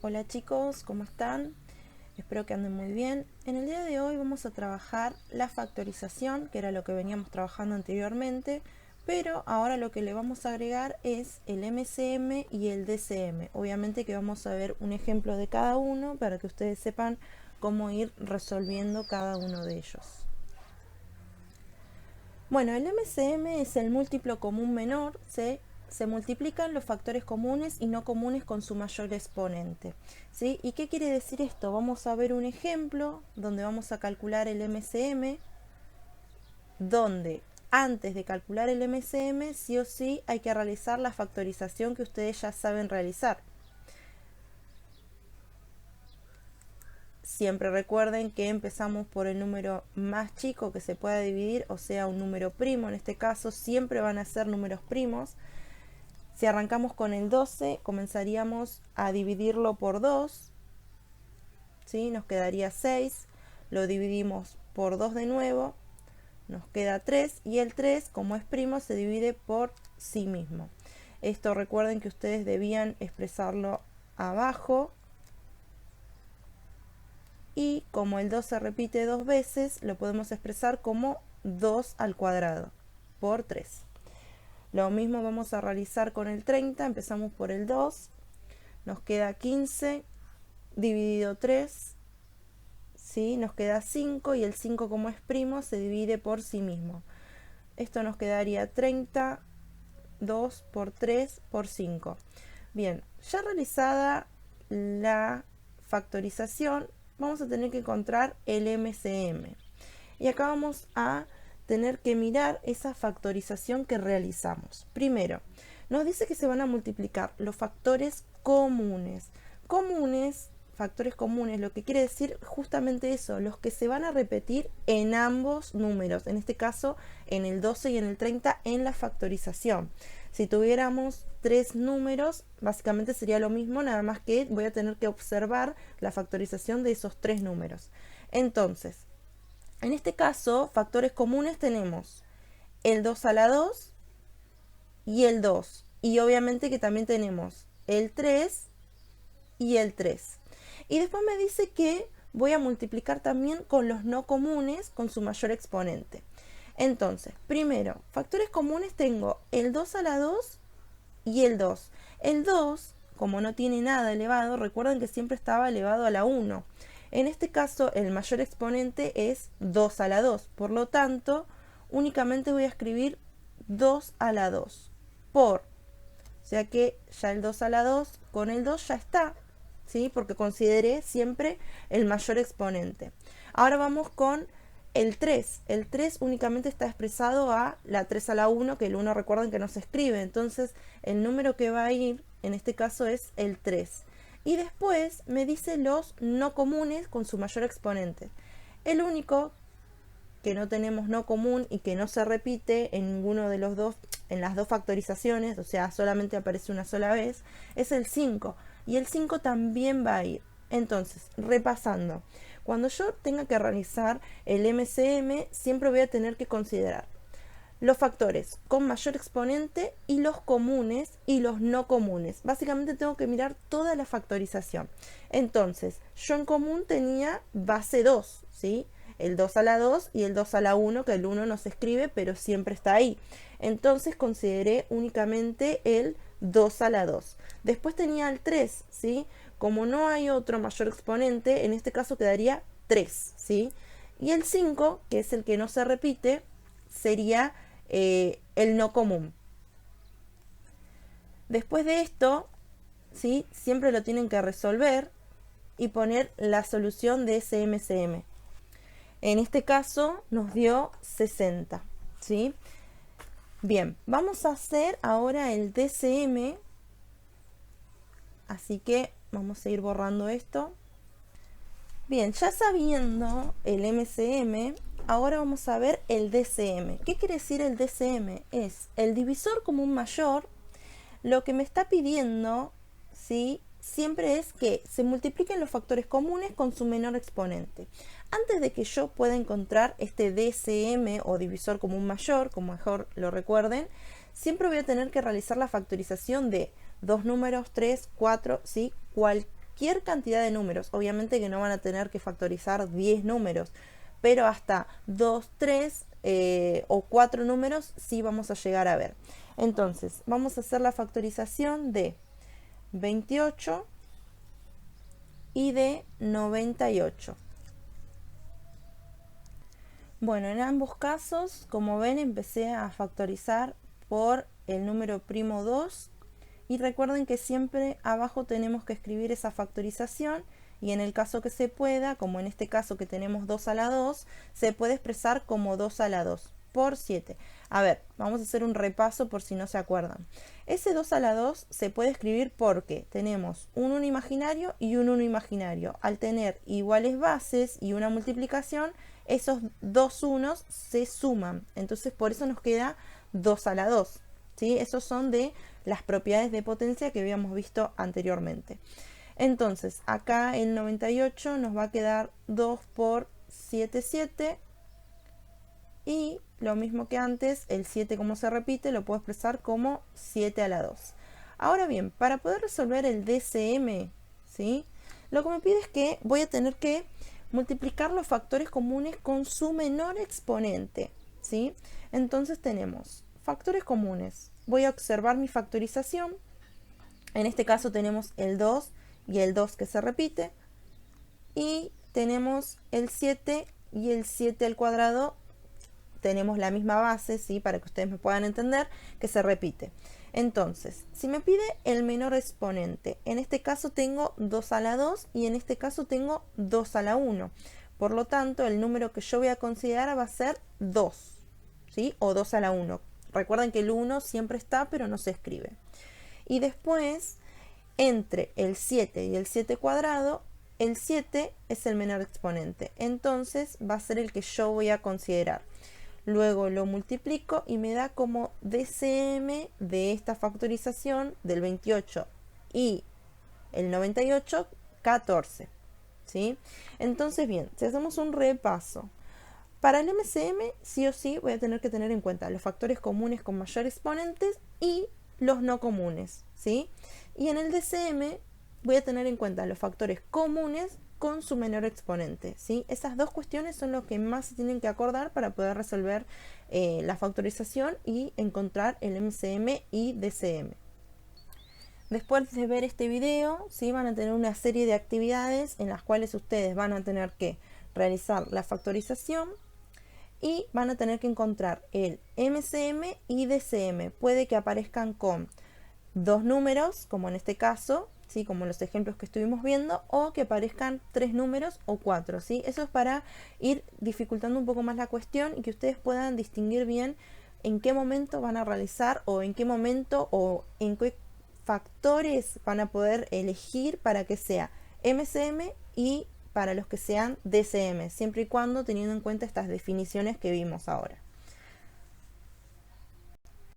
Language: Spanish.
Hola chicos, ¿cómo están? Espero que anden muy bien. En el día de hoy vamos a trabajar la factorización, que era lo que veníamos trabajando anteriormente, pero ahora lo que le vamos a agregar es el MCM y el DCM. Obviamente que vamos a ver un ejemplo de cada uno para que ustedes sepan cómo ir resolviendo cada uno de ellos. Bueno, el MCM es el múltiplo común menor, se multiplican los factores comunes y no comunes con su mayor exponente. ¿Sí? ¿Y qué quiere decir esto? Vamos a ver un ejemplo donde vamos a calcular el MCM, donde antes de calcular el MCM sí o sí hay que realizar la factorización que ustedes ya saben realizar. Siempre recuerden que empezamos por el número más chico que se pueda dividir, o sea, un número primo. En este caso siempre van a ser números primos. Si arrancamos con el 12, comenzaríamos a dividirlo por 2, ¿sí? Nos quedaría 6, lo dividimos por 2 de nuevo, nos queda 3, y el 3, como es primo, se divide por sí mismo. Esto recuerden que ustedes debían expresarlo abajo, y como el 2 se repite dos veces, lo podemos expresar como 2 al cuadrado por 3. Lo mismo vamos a realizar con el 30, empezamos por el 2, nos queda 15 dividido 3, ¿sí? Nos queda 5, y el 5 como es primo se divide por sí mismo. Esto nos quedaría 30, 2 por 3 por 5. Bien, ya realizada la factorización, vamos a tener que encontrar el MCM. Y acá vamos a tener que mirar esa factorización que realizamos. Primero, nos dice que se van a multiplicar los factores comunes. Factores comunes, lo que quiere decir justamente eso, los que se van a repetir en ambos números, en este caso en el 12 y en el 30 en la factorización. Si tuviéramos tres números, básicamente sería lo mismo, nada más que voy a tener que observar la factorización de esos tres números. Entonces, en este caso, factores comunes tenemos el 2 a la 2 y el 2. Y obviamente que también tenemos el 3 y el 3. Y después me dice que voy a multiplicar también con los no comunes con su mayor exponente. Entonces, primero, factores comunes tengo el 2 a la 2 y el 2. El 2, como no tiene nada elevado, recuerden que siempre estaba elevado a la 1. En este caso, el mayor exponente es 2 a la 2. Por lo tanto, únicamente voy a escribir 2 a la 2 por, o sea que ya el 2 a la 2 con el 2 ya está, ¿sí? Porque consideré siempre el mayor exponente. Ahora vamos con el 3. El 3 únicamente está expresado a la 3 a la 1, que el 1 recuerden que no se escribe. Entonces el número que va a ir en este caso es el 3. Y después me dice los no comunes con su mayor exponente. El único que no tenemos no común y que no se repite en ninguno de los dos, en las dos factorizaciones, o sea, solamente aparece una sola vez, es el 5. Y el 5 también va a ir. Entonces, repasando, cuando yo tenga que realizar el MCM, siempre voy a tener que considerar los factores con mayor exponente y los comunes y los no comunes. Básicamente tengo que mirar toda la factorización. Entonces, yo en común tenía base 2, ¿sí? El 2 a la 2 y el 2 a la 1, que el 1 no se escribe, pero siempre está ahí. Entonces consideré únicamente el 2 a la 2. Después tenía el 3, ¿sí? Como no hay otro mayor exponente, en este caso quedaría 3, ¿sí? Y el 5, que es el que no se repite, sería el no común. Después de esto, ¿sí? Siempre lo tienen que resolver y poner la solución de ese MCM. En este caso nos dio 60, ¿sí? Bien, vamos a hacer ahora el DCM, así que vamos a ir borrando esto. Bien, ya sabiendo el MCM, ahora vamos a ver el DCM. ¿Qué quiere decir el DCM? Es el divisor común mayor. Lo que me está pidiendo, ¿sí? Siempre es que se multipliquen los factores comunes con su menor exponente. Antes de que yo pueda encontrar este DCM o divisor común mayor, como mejor lo recuerden, siempre voy a tener que realizar la factorización de dos números, 3, 4, ¿sí? cualquier cantidad de números. Obviamente que no van a tener que factorizar 10 números, pero hasta 2, 3 o 4 números sí vamos a llegar a ver. Entonces, vamos a hacer la factorización de 28 y de 98. Bueno, en ambos casos, como ven, empecé a factorizar por el número primo 2 y recuerden que siempre abajo tenemos que escribir esa factorización y en el caso que se pueda, como en este caso que tenemos 2 a la 2, se puede expresar como 2 a la 2 por 7. A ver, vamos a hacer un repaso por si no se acuerdan. Ese 2 a la 2 se puede escribir porque tenemos un 1 imaginario y un 1 imaginario. Al tener iguales bases y una multiplicación, esos dos unos se suman. Entonces por eso nos queda 2 a la 2. ¿Sí? Esos son de las propiedades de potencia que habíamos visto anteriormente. Entonces acá el 98 nos va a quedar 2 por 7, 7. Y lo mismo que antes, el 7 como se repite, lo puedo expresar como 7 a la 2. Ahora bien, para poder resolver el DCM, ¿sí? Lo que me pide es que voy a tener que multiplicar los factores comunes con su menor exponente, ¿sí? Entonces tenemos factores comunes. Voy a observar mi factorización. En este caso tenemos el 2 y el 2 que se repite. Y tenemos el 7 y el 7 al cuadrado. Tenemos la misma base, ¿sí? Para que ustedes me puedan entender, que se repite. Entonces, si me pide el menor exponente, en este caso tengo 2 a la 2 y en este caso tengo 2 a la 1. Por lo tanto, el número que yo voy a considerar va a ser 2, ¿sí? O 2 a la 1. Recuerden que el 1 siempre está, pero no se escribe. Y después, entre el 7 y el 7 cuadrado, el 7 es el menor exponente. Entonces, va a ser el que yo voy a considerar. Luego lo multiplico y me da como DCM de esta factorización del 28 y el 98, 14. ¿Sí? Entonces, bien, si hacemos un repaso, para el MCM sí o sí voy a tener que tener en cuenta los factores comunes con mayor exponentes y los no comunes. ¿Sí? Y en el DCM voy a tener en cuenta los factores comunes con su menor exponente, ¿sí? Esas dos cuestiones son lo que más se tienen que acordar para poder resolver la factorización y encontrar el MCM y DCM. Después de ver este video, ¿sí? Van a tener una serie de actividades en las cuales ustedes van a tener que realizar la factorización y van a tener que encontrar el MCM y DCM. Puede que aparezcan con dos números, como en este caso, ¿sí? Como los ejemplos que estuvimos viendo, o que aparezcan 3 números o 4, ¿sí? Eso es para ir dificultando un poco más la cuestión y que ustedes puedan distinguir bien en qué momento van a realizar o en qué momento o en qué factores van a poder elegir para que sea MCM y para los que sean DCM, siempre y cuando teniendo en cuenta estas definiciones que vimos ahora.